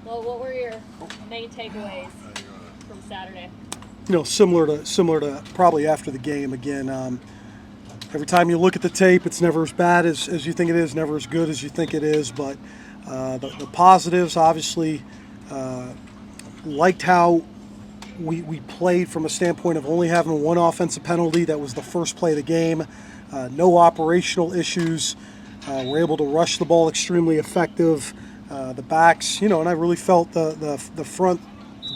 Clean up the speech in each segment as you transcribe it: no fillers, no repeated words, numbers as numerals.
Well, what were your main takeaways from Saturday? Similar to probably after the game. Again, every time you look at the tape, it's never as bad as you think it is, never as good as you think it is. But the positives, obviously, liked how we played from a standpoint of only having one offensive penalty. That was the first play of the game. No operational issues. We're able to rush the ball extremely effective. The backs, and I really felt the front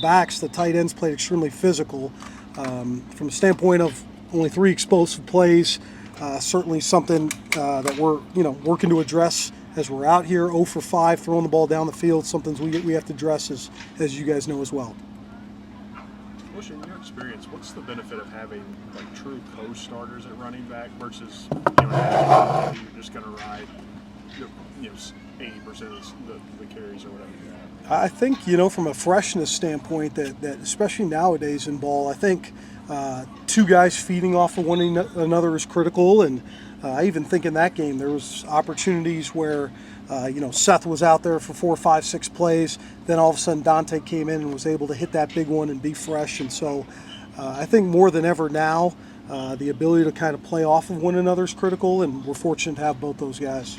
backs, the tight ends played extremely physical. From a standpoint of only 3 explosive plays, certainly something that we're working to address as we're out here 0 for 5 throwing the ball down the field. Something we have to address as you guys know as well. Bush, in your experience, what's the benefit of having true co-starters at running back versus you're just going to ride 80% of the carries or whatever you have? I think from a freshness standpoint that especially nowadays in ball, I think 2 guys feeding off of one another is critical. And I even think in that game there was opportunities where Seth was out there for 4, 5, 6 plays. Then all of a sudden Dante came in and was able to hit that big one and be fresh. And so I think more than ever now, the ability to kind of play off of one another is critical, and we're fortunate to have both those guys.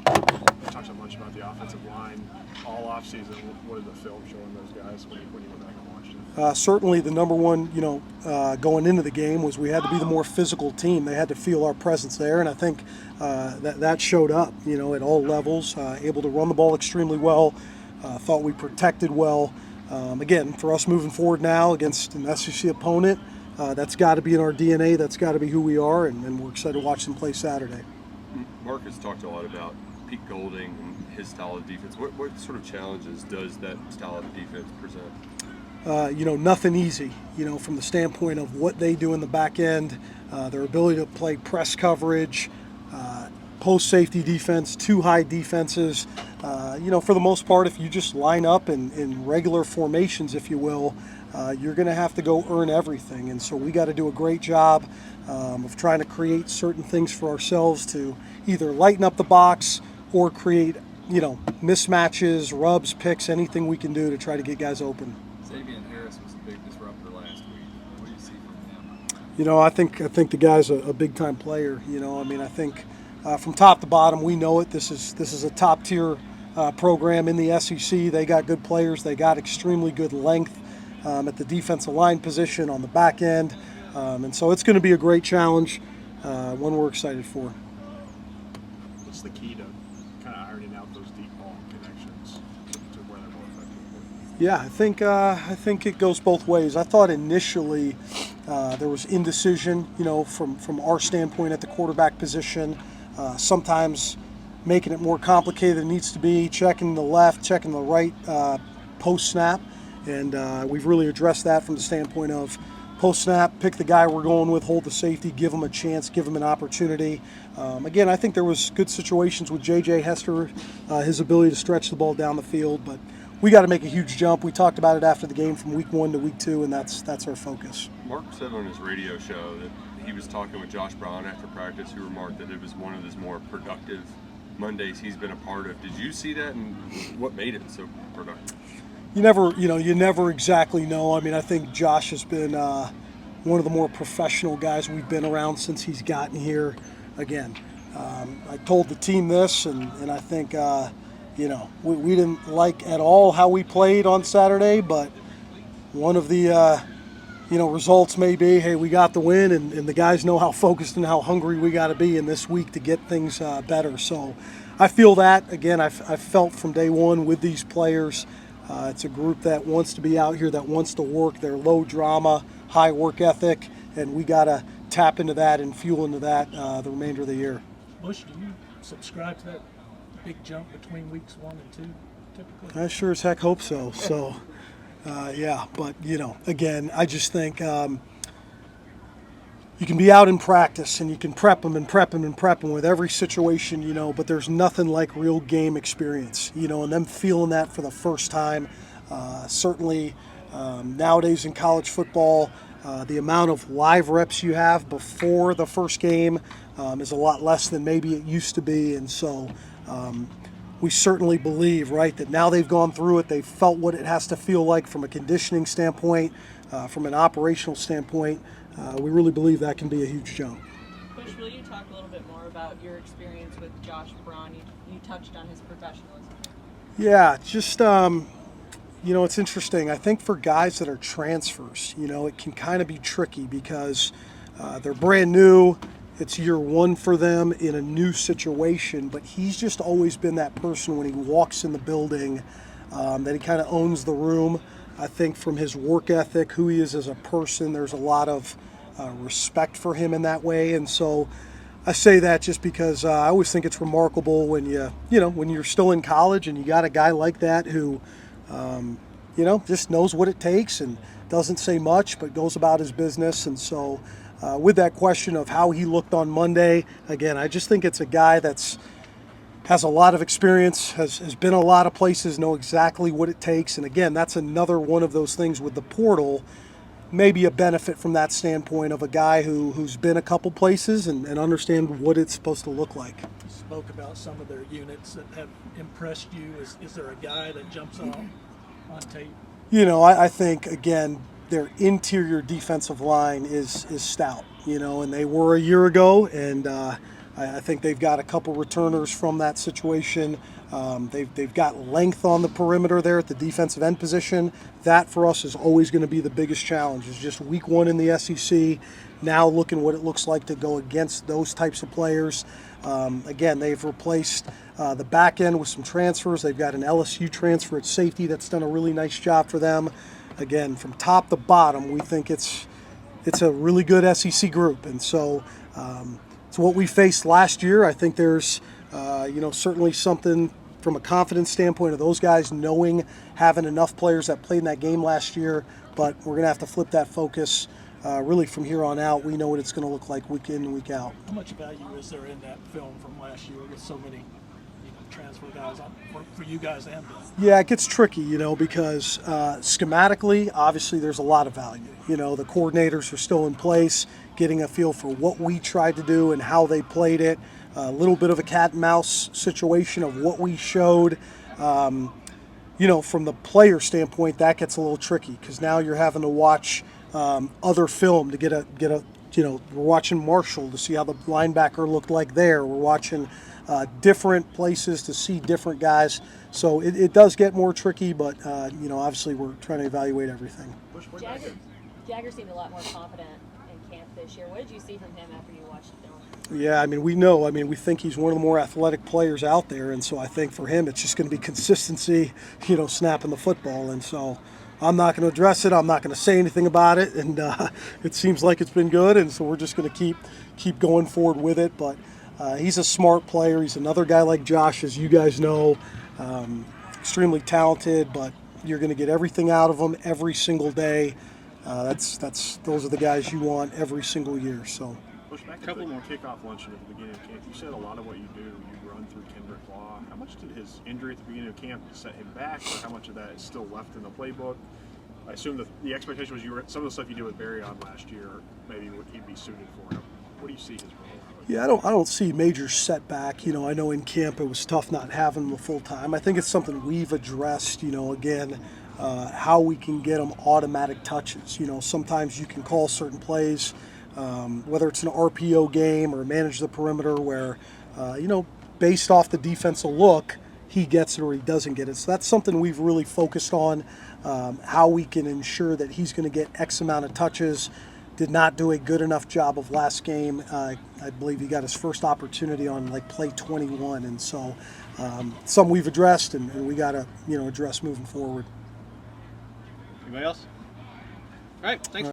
We talked so much about the offensive line all offseason. What did the film show in those guys when you went back and watched it? Certainly the number one, going into the game was we had to be the more physical team. They had to feel our presence there, and I think that showed up, at all levels. Able to run the ball extremely well. Thought we protected well. Again, for us moving forward now against an SEC opponent, that's got to be in our DNA. That's got to be who we are, and we're excited to watch them play Saturday. Mark has talked a lot about Pete Golding and his style of defense. What sort of challenges does that style of defense present? Nothing easy, from the standpoint of what they do in the back end, their ability to play press coverage, post safety defense, 2 high defenses. For the most part, if you just line up in regular formations, if you will, you're going to have to go earn everything. And so we got to do a great job of trying to create certain things for ourselves to either lighten up the box or create, mismatches, rubs, picks, anything we can do to try to get guys open. Harris was a big disruptor last week. What do you see from him? I think the guy's a big time player. I think from top to bottom, we know it. This is a top tier program in the SEC. They got good players. They got extremely good length at the defensive line position on the back end, and so it's going to be a great challenge, one we're excited for. What's the key to kind of ironing out those deep ball connections to where they're more effective? Yeah, I think it goes both ways. I thought initially there was indecision, from our standpoint at the quarterback position. Sometimes making it more complicated than it needs to be, checking the left, checking the right post snap, and we've really addressed that from the standpoint of post snap, pick the guy we're going with, hold the safety, give him a chance, give him an opportunity. Again, I think there was good situations with J.J. Hester, his ability to stretch the ball down the field, but we got to make a huge jump. We talked about it after the game from week 1 to week 2, and that's our focus. Mark said on his radio show that he was talking with Josh Brown after practice, who remarked that it was one of his more productive Mondays he's been a part of. Did you see that, and what made it so productive? You never exactly know. I think Josh has been one of the more professional guys we've been around since he's gotten here. Again, I told the team this, and I think we didn't like at all how we played on Saturday, but one of the results may be, hey, we got the win, and the guys know how focused and how hungry we got to be in this week to get things better. So I feel that. Again, I've felt from day one with these players, it's a group that wants to be out here, that wants to work. They're low drama, high work ethic, and we got to tap into that and fuel into that the remainder of the year. Bush, do you subscribe to that big jump between weeks 1 and 2 typically? I sure as heck hope so. So. But again, I just think you can be out in practice and you can prep them with every situation, but there's nothing like real game experience, and them feeling that for the first time. Certainly nowadays in college football, the amount of live reps you have before the first game, is a lot less than maybe it used to be, and so we certainly believe, right, that now they've gone through it, they've felt what it has to feel like from a conditioning standpoint, from an operational standpoint. We really believe that can be a huge jump. Coach, will you talk a little bit more about your experience with Josh Braun? You touched on his professionalism. Yeah, just, it's interesting. I think for guys that are transfers, it can kind of be tricky because they're brand new. It's year one for them in a new situation, but he's just always been that person when he walks in the building that he kind of owns the room. I think from his work ethic, who he is as a person, there's a lot of respect for him in that way. And so I say that just because I always think it's remarkable when when you're still in college and you got a guy like that who, just knows what it takes and doesn't say much but goes about his business. And so with that question of how he looked on Monday, again, I just think it's a guy has a lot of experience, has been a lot of places, know exactly what it takes. And again, that's another one of those things with the portal, maybe a benefit from that standpoint of a guy who's been a couple places and understand what it's supposed to look like. You spoke about some of their units that have impressed you. Is there a guy that jumps off on tape? I think, again, their interior defensive line is stout, and they were a year ago, and I think they've got a couple returners from that situation. They've got length on the perimeter there at the defensive end position. That for us is always going to be the biggest challenge. It's just week one in the SEC. Now looking what it looks like to go against those types of players. Again, they've replaced the back end with some transfers. They've got an LSU transfer at safety that's done a really nice job for them. Again, from top to bottom, we think it's a really good SEC group, and so it's what we faced last year. I think there's certainly something from a confidence standpoint of those guys having enough players that played in that game last year, but we're going to have to flip that focus really from here on out. We know what it's going to look like week in and week out. How much value is there in that film from last year with so many transfer guys for you guys and them? Yeah, it gets tricky, because schematically, obviously, there's a lot of value. The coordinators are still in place, getting a feel for what we tried to do and how they played it. A little bit of a cat and mouse situation of what we showed. From the player standpoint, that gets a little tricky because now you're having to watch other film to get a. We're watching Marshall to see how the linebacker looked like there. We're watching different places to see different guys. So it does get more tricky, but, obviously we're trying to evaluate everything. Jagger seemed a lot more confident in camp this year. What did you see from him after you watched the film? Yeah, we think he's one of the more athletic players out there. And so I think for him, it's just going to be consistency, snapping the football. And so I'm not going to address it. I'm not going to say anything about it. And it seems like it's been good. And so we're just going to keep going forward with it. But he's a smart player. He's another guy like Josh, as you guys know, extremely talented, but you're going to get everything out of him every single day. Those are the guys you want every single year. So, Back a couple more kickoff luncheon at the beginning of camp. You said a lot of what you do, you run through Kendrick Law. How much did his injury at the beginning of camp set him back, or how much of that is still left in the playbook? I assume that the expectation was some of the stuff you did with Barry on last year, maybe he'd be suited for him. What do you see his role? Yeah, I don't see major setback. I know in camp it was tough not having him the full time. I think it's something we've addressed. Again, how we can get them automatic touches. Sometimes you can call certain plays, whether it's an RPO game or manage the perimeter, where based off the defensive look, he gets it or he doesn't get it. So that's something we've really focused on. How we can ensure that he's going to get X amount of touches. Did not do a good enough job of last game. I believe he got his first opportunity on play 21, and so something we've addressed and we got to address moving forward. Anybody else? All right, thanks.